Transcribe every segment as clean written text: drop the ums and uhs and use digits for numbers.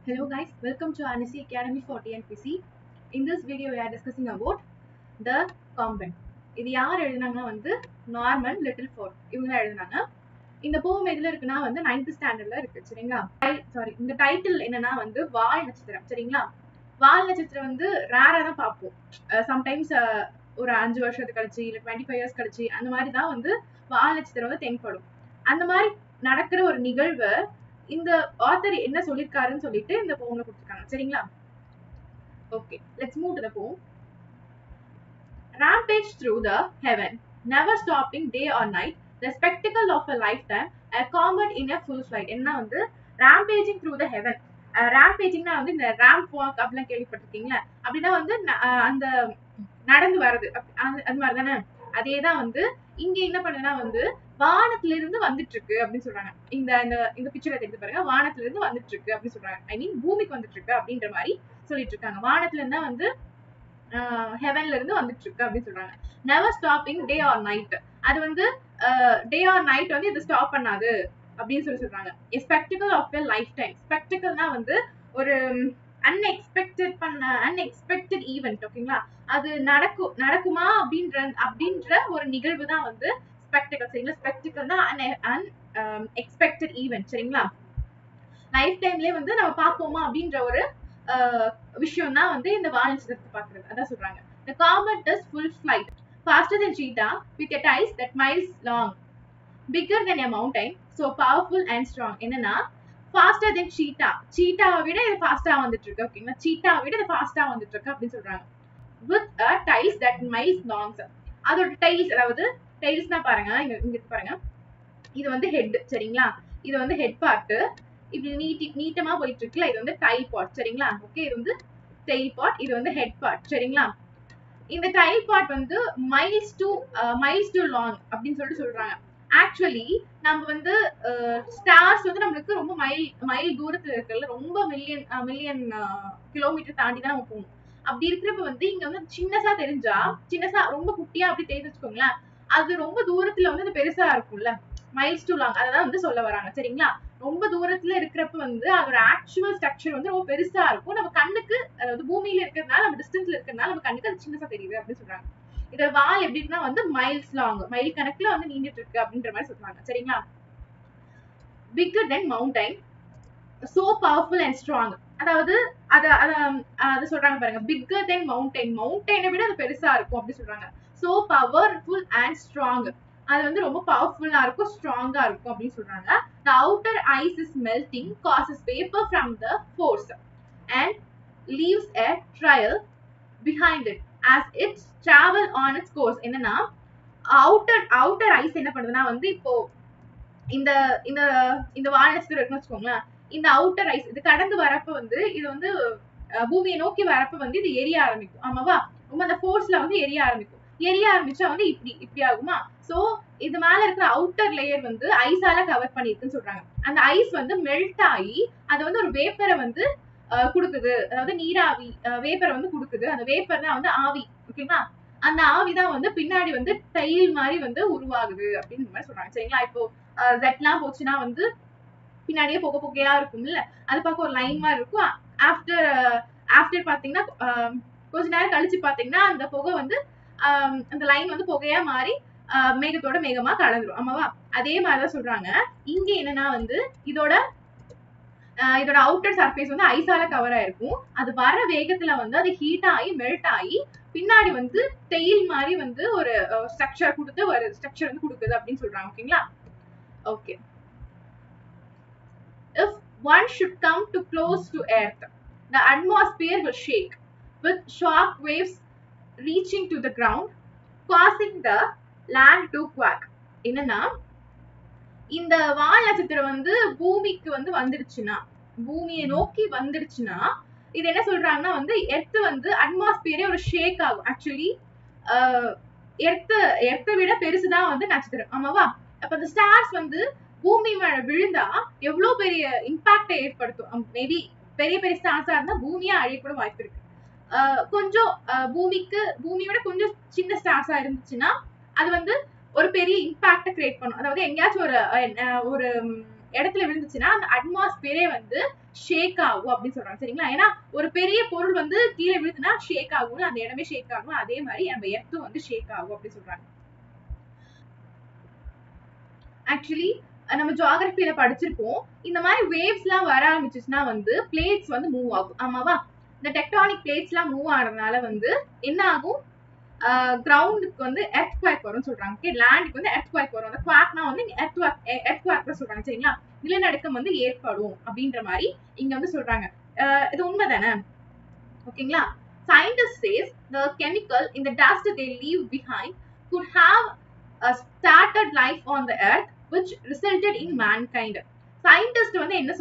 Hello guys, welcome to RNC Academy for TNPC. In this video we are discussing about the combine. இது யார் எழுதுனாங்கன்னா வந்து Norman little fort இவங்க தான் எழுதுனாங்க. இந்த போம் எதுல இருக்குன்னா வந்து 9th ஸ்டாண்டர்ட்ல இருக்கு சரிங்களா. சாரி, இந்த டைட்டில் என்னன்னா வந்து வால் நட்சத்திரம் சரிங்களா. வால் நட்சத்திரம் வந்து ரேரா தான் பார்ப்போம். சம்டைம்ஸ் ஒரு 5 வருஷத்துக்கு கழிச்சு இல்ல 25 இயர்ஸ் கழிச்சு அந்த மாதிரி தான் வந்து வால் நட்சத்திரம் வந்து தென்படும். அந்த மாதிரி நடக்கிற ஒரு நிகழ்வு இந்த ஆத்தர் என்ன சொல்லிருக்காருன்னு சொல்லிட்டு இந்த போம்ல கொடுத்திருக்காங்க சரிங்களா. ஓகே, லெட்ஸ் மூவ் டு தி போம். Rampage through the heaven, never stopping day or night, the spectacle of a lifetime, a comet in a full flight. என்ன வந்து rampaging through the heaven. rampagingனா வந்து இந்த ramp walk அப்படிலாம் கேள்விப்பட்டிருக்கீங்களா? அப்படின்னா வந்து அந்த நடந்து வர்றது அது மாதிரி தானே. அதே தான் வந்து இங்க என்ன பண்ணுதுன்னா வந்து வானத்துல இருந்து வந்துட்டு இருக்கு அப்படின்னு சொல்றாங்க. இந்த இந்த பிக்சரை எடுத்து பாருங்க, வானத்துல இருந்து வந்துட்டு இருக்கு அப்படின்னு சொல்றாங்க. ஐ மீன் பூமிக்கு வந்துட்டு இருக்கு அப்படின்ற மாதிரி சொல்லிட்டு இருக்காங்க. வானத்துல இருந்தா வந்து ஹெவன்ல இருந்து வந்துட்டு இருக்கு அப்படின்னு சொல்றாங்க. Never stopping day or night. அது வந்து டே ஆர் நைட் வந்து இது ஸ்டாப் பண்ணாது அப்படின்னு சொல்றாங்க. a spectacle of a lifetime. ஸ்பெக்டிகல்னா வந்து ஒரு அன்எக்ஸ்பெக்டட் ஈவென்ட் ஓகேங்களா. அது நடக்குமா அப்படின்ற ஒரு நிகழ்வு தான் வந்து ஸ்பெக்டிகல் சரிங்களா. ஸ்பெக்டிகல்னா அன்எக்ஸ்பெக்டட் ஈவென்ட் சரிங்களா. லைஃப் டைம்லயே வந்து நம்ம பார்ப்போமா அப்படின்ற ஒரு விஷயம் தான் வந்து இந்த வால் நட்சத்திரத்தை பார்க்கிறது. அதான் சொல்றாங்க. The comet does full flight faster than cheetah with a tail that miles long, bigger than a mountain, so powerful and strong. என்னன்னா faster than cheetah, cheetah விட இது ஃபாஸ்டா வந்துட்டு இருக்கு ஓகேங்களா. cheetah விட இது ஃபாஸ்டா வந்துட்டு இருக்கு அப்படின்னு சொல்றாங்க. with a tail that miles long. அதோட tails, அதாவது tailsனா பாருங்க, இங்க பாருங்க, இது வந்து ஹெட் சரிங்களா. இது வந்து ஹெட் பார்ட் இப்படி நீட்டமா போயிட்டு இருக்குல்ல, இது வந்து டைல் பார்ட் சரிங்களா. ஓகே, இது வந்து டெயில் பார்ட், இது வந்து ஹெட் பார்ட் சரிங்களா. இந்த டைல் பார்ட் வந்து மைல்ஸ் டு லாங் அப்படின்னு சொல்றாங்க. ஆக்சுவலி நம்ம வந்து ஸ்டார்ஸ் வந்து நம்மளுக்கு ரொம்ப மைல் தூரத்துல இருக்குல்ல, ரொம்ப மில்லியன் கிலோமீட்டர் தாண்டி தான் நம்ம போகணும். அப்படி இருக்கிறப்ப வந்து இங்க வந்து சின்னசா ரொம்ப குட்டியா அப்படி தெரிஞ்சு வச்சுக்கோங்களேன், அது ரொம்ப தூரத்துல வந்து அது பெருசா இருக்கும்ல, மைல்ஸ் டு லாங் அதான் வந்து சொல்ல வராங்க சரிங்களா. ரொம்ப தூரத்துல இருக்கிறப்ப வந்து அதோட ஆக்சுவல் ஸ்ட்ரக்சர் வந்து ரொம்ப பெருசா இருக்கும். நம்ம கண்ணுக்கு, அதாவது பூமியில இருக்கிறதுனால, நம்ம டிஸ்டன்ஸ்ல இருக்கிறதுனால நம்ம கண்ணுக்கு அது சின்னசா தெரியுது அப்படின்னு சொல்றாங்க. இதோட வால் எப்படின்னா வந்து மைல்ஸ் லாங், மைல் கணக்குல வந்து நீண்டுட்டு இருக்கு அப்படின்ற மாதிரி சொல்றாங்க சரிங்களா. Bigger then mountain, so powerful and strong. அதாவது அத சொல்றாங்க பாருங்க, பிக்கர் தென் மவுண்டைனை விட அது பெருசா இருக்கும் அப்படி சொல்றாங்க. சோ பவர்ஃபுல் அண்ட் ஸ்ட்ராங், அது வந்து ரொம்ப பவர்ஃபுல்லா இருக்கும், ஸ்ட்ராங்கா இருக்கும் அப்படின்னு சொல்றாங்க. The outer ice is melting, causes vapor from the force and leaves a trail behind it as it travel on its course. என்னன்னா outer ice என்ன பண்ணுதுன்னா வந்து இப்போ இந்த இந்த இந்த வால் நட்சத்திரம் இருக்குன்னு வச்சுக்கோங்களேன், இந்த அவுட்டர் ஐஸ் இது கடந்து வரப்ப வந்து இது வந்து பூமியை நோக்கி வரப்ப வந்து இது எரிய ஆரம்பிக்கும். ஆமாவா, ரொம்ப அந்த ஃபோர்ஸ்ல வந்து எரிய ஆரம்பிச்சா வந்து இப்படி ஆகுமா. சோ இது மேல இருக்கிற அவுட்டர் லேயர் வந்து ஐஸால கவர் பண்ணிருக்குன்னு சொல்றாங்க. அந்த ஐஸ் வந்து மெல்ட் ஆகி அது வந்து ஒரு வேப்பரை வந்து கொடுக்குது, அதாவது நீராவி வேப்பரை வந்து கொடுக்குது. அந்த வேப்பர் தான் வந்து ஆவி ஓகேங்களா. அந்த ஆவிதான் வந்து பின்னாடி வந்து டைல் மாதிரி வந்து உருவாகுது அப்படின்னு மாதிரி சொல்றாங்க சரிங்களா. இப்போ ஜெட்லாம் போச்சுன்னா வந்து பின்னாடியே புகையா இருக்கும்ல, அது பார்க்க ஒரு லைன் மாதிரி இருக்கும். ஆஃப்டர் பாத்தீங்கன்னா கொஞ்ச நேரம் கழிச்சு பாத்தீங்கன்னா அந்த புகை வந்து அந்த லைன் வந்து புகையா மாறி மேகத்தோட மேகமா கலந்துரும். ஆமாவா, அதே மாதிரிதான் சொல்றாங்க. இங்க என்னன்னா வந்து இதோட அவுட்டர் சர்ஃபேஸ் வந்து ஐஸால கவர் ஆயிருக்கும். அது வர வேகத்துல வந்து அது ஹீட் ஆகி மெல்ட் ஆகி பின்னாடி வந்து டெயில் மாதிரி வந்து ஒரு ஸ்ட்ரக்சர் வந்து கொடுக்குது அப்படின்னு சொல்றாங்க ஓகேங்களா. Okay, if one should come too close to earth, the atmosphere will shake with shock waves reaching to the ground, causing the land to quake. என்னன்னா இந்த வால் நட்சத்திரம் வந்து பூமிக்கு வந்து வந்துடுச்சுன்னா, பூமியை நோக்கி வந்துடுச்சுன்னா இது என்ன சொல்றாங்கன்னா வந்து எர்த் வந்து அட்மாஸ்பியரே ஒரு ஷேக் ஆகும். ஆக்சுவலி எர்த்தை விட பெருசுதான் வந்து நட்சத்திரம். ஆமாவா, அப்ப அந்த ஸ்டார்ஸ் வந்து பூமி மேல விழுந்தா எவ்வளவு பெரிய இம்பாக்டை ஏற்படுத்தும். மேபி பெரிய ஸ்டார்ஸா இருந்தா பூமியா அழியக்கூட வாய்ப்பு இருக்கு. கொஞ்சம் பூமியோட கொஞ்சம் சின்ன ஸ்டார்ஸா இருந்துச்சுன்னா அது வந்து ஒரு பெரிய இம்பாக்ட கிரியேட் பண்ணும். அதாவது எங்கேயாச்சும் ஒரு இடத்துல விழுந்துச்சுன்னா அந்த அட்மாஸ்பியரே வந்து ஷேக் ஆகும் அப்படின்னு சொல்றாங்க. சரிங்களா? ஏன்னா ஒரு பெரிய பொருள் வந்து கீழே விழுதுன்னா ஷேக் ஆகும், அந்த இடமே ஷேக் ஆகும். அதே மாதிரி நம்ம எர்த்தும் வந்து ஷேக் ஆகும் அப்படின்னு சொல்றாங்க. ஆக்சுவலி நம்ம ஜியோகிராஃபில படிச்சிருப்போம். இந்த மாதிரி வேவ்ஸ் எல்லாம் வர ஆரம்பிச்சுச்சுன்னா வந்து பிளேட்ஸ் வந்து மூவ் ஆகும். ஆமாவா? இந்த டெக்டானிக் பிளேட்ஸ் எல்லாம் மூவ் ஆகிறதுனால வந்து என்ன ஆகும்? கிரவுண்டுக்கு வந்து எர்த்குவேக் வரும்னு சொல்றாங்க. ஓகே, லேண்டுக்கு வந்து எர்த்குவேக் வரும். அந்த குவாக்னா வந்து எர்த்குவேக் சொல்றாங்க. சரிங்களா? நிலநடுக்கம் வந்து ஏற்படும் அப்படின்ற மாதிரி இங்க வந்து சொல்றாங்க. இது உண்மைதானே? ஓகேங்களா? Scientists says the chemical in the dust they leave behind could have started life on the earth which resulted in mankind. Scientist வந்து என்ன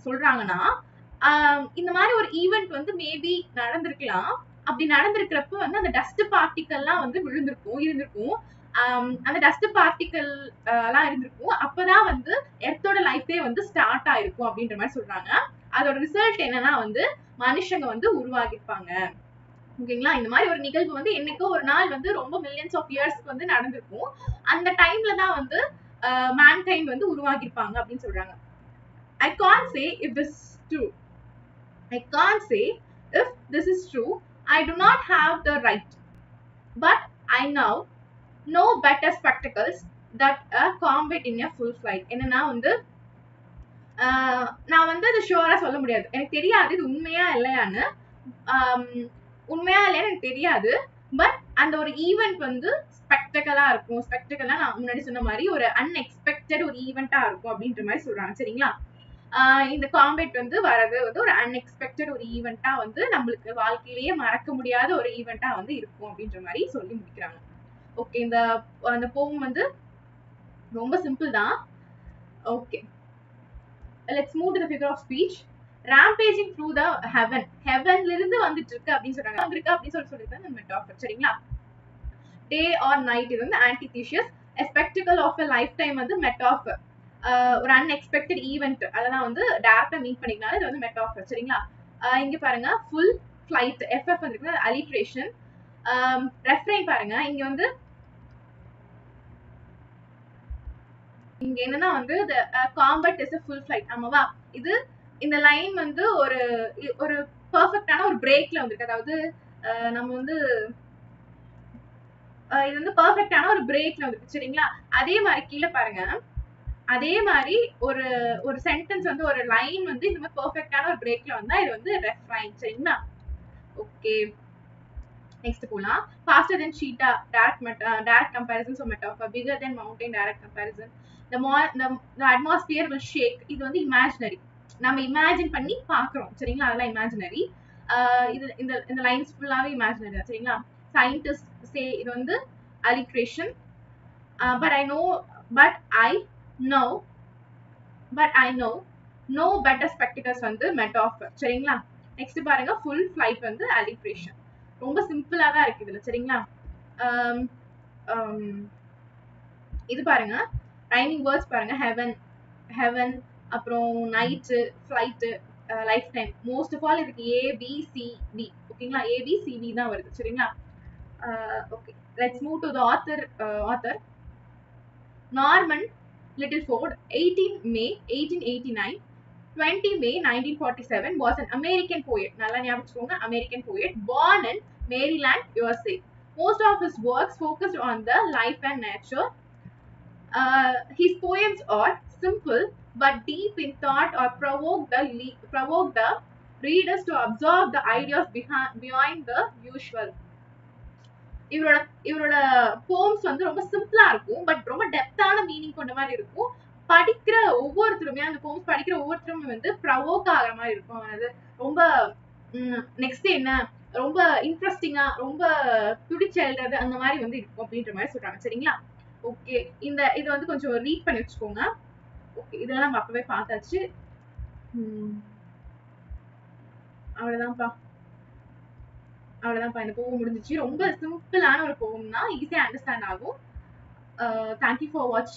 சொல்றாங்கன்னா இந்த மாதிரி ஒரு ஈவென்ட் வந்து மேபி நடந்திருக்கலாம். அப்படி நடந்திருக்கிறப்ப வந்து அந்த டஸ்ட் பார்ட்டிகல்லாம் வந்து இருந்திருக்கும். அந்த டஸ்ட் பார்ட்டிகல் எல்லாம் இருந்திருக்கும். அப்பதான் வந்து எர்த்தோட லைஃபே வந்து ஸ்டார்ட் ஆயிருக்கும் அப்படின்ற மாதிரி சொல்றாங்க. அதோட ரிசல்ட் என்னன்னா வந்து மனுஷங்க வந்து உருவாகிருப்பாங்க. ஓகேங்களா? இந்த மாதிரி ஒரு நிகழ்வு வந்து என்னைக்கோ ஒரு நாள் வந்து ரொம்ப மில்லியன்ஸ் ஆஃப் இயர்ஸ்க்கு வந்து நடந்திருக்கும். அந்த டைம்ல தான் வந்து மேன்கைண்ட் வந்து உருவாகிருப்பாங்க அப்படின்னு சொல்றாங்க. I can't say if this is true. I can't say if this is true. I do not have the right. But I now know better spectacles that a comet in a full flight. என்னன்னா வந்து நான் வந்து அது ஷுவரா சொல்ல முடியாது. எனக்கு தெரியாது இது உண்மையா இல்லையான்னு. உண்மையா இல்லையான்னு எனக்கு தெரியாது. பட் அந்த ஒரு ஈவெண்ட் வந்து ஸ்பெக்டக்கலா இருக்கும். ஸ்பெக்டக்கலா நான் முன்னாடி சொன்ன மாதிரி ஒரு அன்எக்ஸ்பெக்டட் ஒரு ஈவெண்டா இருக்கும் அப்படின்ற மாதிரி சொல்றாங்க. சரிங்களா? இந்த காம்பேட் வந்து வரது வந்து ஒரு அன்எக்ஸ்பெக்டட் ஒரு ஈவெண்டா வந்து நம்மளுக்கு வாழ்க்கையிலேயே மறக்க முடியாத ஒரு ஈவெண்டா வந்து இருக்கும் அப்படின்ற மாதிரி சொல்லி முடிக்கிறாங்க. ஓகே, அந்த போம் வந்து ரொம்ப சிம்பிள் தான். Okay, let's move to the figure of speech. Rampaging through the heaven. Heavenல இருந்து வந்துட்டு இருக்கு அப்படின்னு சொல்றாங்க. வந்திருக்கு அப்படின்னு சொல்லிருக்காங்க இந்த மெட்டாஃபர். சரிங்களா? Day or night இது வந்து antithesis. A spectacle of a lifetime வந்து மெட்டாஃபர். ஒரு அன்எக்ஸ்பெக்டட் ஈவெண்ட் அதெல்லாம் வந்து டைரக்டா மீட் பண்ணிக்கனால இது வந்து மெட்டாஃபர். சரிங்களா? இங்க பாருங்க ஃபுல் ஃபிளைட் எஃப்எஃப் வந்து அலிட்ரேஷன். ரெஃப்ரைன் பாருங்க இங்க வந்து இங்க என்னன்னா வந்து combat is a full flight. ஆமாவா? இது இந்த லைன் வந்து ஒரு பெர்ஃபெக்ட்டான ஒரு பிரேக்ல வந்திருக்கு. அதாவது நம்ம வந்து இது வந்து பெர்ஃபெக்ட்டான ஒரு பிரேக்ல வந்திருக்கு. சரிங்களா? அதே மாதிரி கீழே பாருங்க. அதே மாதிரி ஒரு சென்டென்ஸ் வந்து ஒரு லைன் வந்து இந்த மாதிரி பெர்ஃபெக்ட்டான ஒரு பிரேக்ல வந்தா இது வந்து ரெஃப்ரைன். சரிங்களா? ஓகே, நெக்ஸ்ட் போலாம். faster than cheetah direct comparison so metaphor. bigger than mountain direct comparison. the atmosphere will shake. இது வந்து imaginary. நம்ம இமேஜின் பண்ணி பாக்குறோம். சரிங்களா? அதெல்லாம் இமேஜினரி. இது இந்த லைன்ஸ் ஃபுல்லாவே இமேஜினரி தான். சரிங்களா? சயின்டிஸ்ட் சே இது வந்து alliteration. but I know no better spectacles வந்து metaphor. சரிங்களா? நெக்ஸ்ட் பாருங்க full flight வந்து alliteration. ரொம்ப சிம்பிளா தான் இருக்கு இதுல. சரிங்களா? இது பாருங்க ரைமிங் வேர்ட்ஸ் பாருங்க. ஹெவன் அப்புறம் night, flight, life time. Most of all இதுக்கு ABCD. ஓகேங்களா? ABCD தான் வருது. சரிங்களா? Okay, let's move to the author. Norman Littleford 18 May 1889 20 May 1947 was an American poet. நல்லா ஞாபகம் வச்சுக்கோங்க, American poet born in Maryland, USA. Most of his works focused on the life and nature. His poems are simple but deep in thought or provoke the readers to observe the ideas behind the usual. இவரோட poems வந்து ரொம்ப சிம்பிளா இருக்கும் but ரொம்ப டெப்தான meaning கொண்ட மாதிரி இருக்கும். படிக்கிற ஒவ்வொருத்தருமே அந்த போம்ஸ் படிக்கிற ஒவ்வொருத்தருமே வந்து ப்ரவோக் ஆகிற மாதிரி இருக்கும். அது ரொம்ப நெக்ஸ்ட் என்ன ரொம்ப இன்ட்ரெஸ்டிங்கா ரொம்ப துடிச்சு எழுதுறது அந்த மாதிரி வந்து இருக்கும் அப்படின்ற மாதிரி சொல்றாங்க. சரிங்களா? ஓகே, இது வந்து கொஞ்சம் ரீட் பண்ணி வச்சுக்கோங்க. ஓகே, இதெல்லாம் நம்ம அப்பவே பார்த்தாச்சு. அவ்வளவுதான்ப்பா. இந்த போம் முடிஞ்சிச்சு. ரொம்ப சிம்பிளான ஒரு போம் தான், ஈஸியா அண்டர்ஸ்டாண்ட் ஆகும். தேங்க்யூ ஃபார் வாட்சிங்.